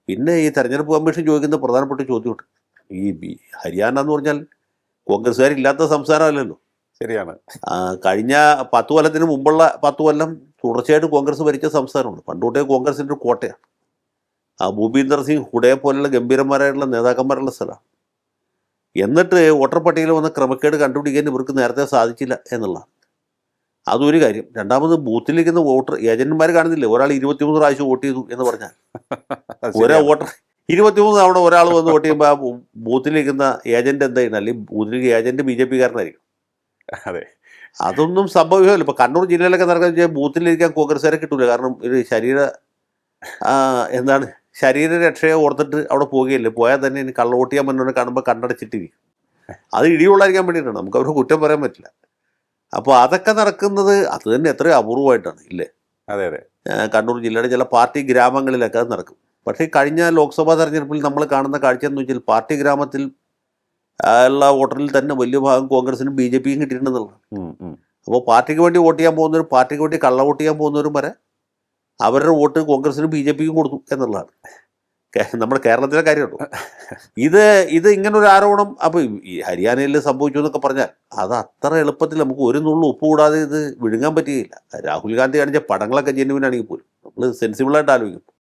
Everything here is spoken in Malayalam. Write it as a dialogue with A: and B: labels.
A: പിന്നെ ഈ തെരഞ്ഞെടുപ്പ് കമ്മീഷൻ ചോദിക്കുന്ന പ്രധാനപ്പെട്ട ചോദ്യമുണ്ട്. ഹരിയാന എന്ന് പറഞ്ഞാൽ കോൺഗ്രസ്സുകാരില്ലാത്ത സംസ്ഥാനമല്ലല്ലോ.
B: ശരിയാണ്.
A: കഴിഞ്ഞ 10 കൊല്ലത്തിന് മുമ്പുള്ള 10 കൊല്ലം തുടർച്ചയായിട്ട് കോൺഗ്രസ് ഭരിച്ച സംസ്ഥാനമാണ്. പണ്ടുതൊട്ടേ കോൺഗ്രസിൻ്റെ ഒരു കോട്ടയാണ്. ഭൂപീന്ദർ സിംഗ് ഹുഡയെ പോലുള്ള ഗംഭീരന്മാരായിട്ടുള്ള നേതാക്കന്മാരുള്ള സ്ഥലമാണ്. എന്നിട്ട് വോട്ടർ പട്ടികയിൽ വന്ന ക്രമക്കേട് കണ്ടുപിടിക്കാൻ ഇവർക്ക് നേരത്തെ സാധിച്ചില്ല എന്നുള്ളതാണ്. അതൊരു കാര്യം. രണ്ടാമത് ബൂത്തിലിരിക്കുന്ന വോട്ടർ ഏജന്റുമാർ കാണുന്നില്ലേ, ഒരാൾ 23 പ്രാവശ്യം വോട്ട് ചെയ്തു എന്ന് പറഞ്ഞാൽ ഒരേ വോട്ടർ 23 തവണ ഒരാൾ വന്ന് വോട്ട് ചെയ്യുമ്പോൾ ആ ബൂത്തിലിരിക്കുന്ന ഏജന്റ് എന്താ ചെയ്യുന്നത്? അല്ലെങ്കിൽ ബൂത്തിലേക്ക് ഏജന്റ് BJP കാരനായിരിക്കും.
B: അതെ,
A: അതൊന്നും സംഭവിക്കുമല്ലോ. ഇപ്പോൾ കണ്ണൂർ ജില്ലയിലൊക്കെ നടക്കുന്ന ബൂത്തിലിരിക്കാൻ കോൺഗ്രസ്സുകാരെ കിട്ടൂല. കാരണം ഒരു ശരീരരക്ഷയെ ഓർത്തിട്ട് അവിടെ പോവുകയല്ലേ. പോയാൽ തന്നെ ഇനി കള്ളവോട്ട് ചെയ്യാൻ മുന്നോട്ട് കാണുമ്പോൾ കണ്ണടച്ചിട്ടിരിക്കും. അത് ഇടികൊള്ളായിരിക്കാൻ വേണ്ടിയിട്ടാണ്. നമുക്ക് അവർക്ക് കുറ്റം പറയാൻ പറ്റില്ല. അപ്പോൾ അതൊക്കെ നടക്കുന്നത് അത് തന്നെ എത്രയോ അപൂർവമായിട്ടാണ് ഇല്ലേ.
B: അതെ അതെ,
A: കണ്ണൂർ ജില്ലയുടെ ചില പാർട്ടി ഗ്രാമങ്ങളിലൊക്കെ അത് നടക്കും. പക്ഷേ കഴിഞ്ഞ ലോക്സഭാ തെരഞ്ഞെടുപ്പിൽ നമ്മൾ കാണുന്ന കാഴ്ച എന്ന് വെച്ചാൽ പാർട്ടി ഗ്രാമത്തിൽ ഉള്ള വോട്ടറിൽ തന്നെ വലിയ ഭാഗം കോൺഗ്രസിനും BJPയും കിട്ടിയിട്ടുണ്ടെന്നുള്ളതാണ്. അപ്പോൾ പാർട്ടിക്ക് വേണ്ടി വോട്ട് ചെയ്യാൻ പോകുന്നവരും പാർട്ടിക്ക് വേണ്ടി കള്ള വോട്ട് ചെയ്യാൻ പോകുന്നവരും വരെ അവരുടെ വോട്ട് കോൺഗ്രസിനും BJPക്കും കൊടുത്തു എന്നുള്ളതാണ് നമ്മുടെ കേരളത്തിലെ കാര്യമുള്ളൂ. ഇത് ഇങ്ങനൊരു ആരോപണം അപ്പോൾ ഈ ഹരിയാനയിൽ സംഭവിച്ചു എന്നൊക്കെ പറഞ്ഞാൽ അത് അത്ര എളുപ്പത്തിൽ നമുക്ക് ഒരു നുള്ളു ഉപ്പ് കൂടാതെ ഇത് വിഴുങ്ങാൻ പറ്റുകയില്ല. രാഹുൽ ഗാന്ധി കാണിച്ച പടങ്ങളൊക്കെ ജെന്യുവിനാണെങ്കിൽ പോലും നമ്മൾ സെൻസിബിളായിട്ട് ആലോചിക്കും.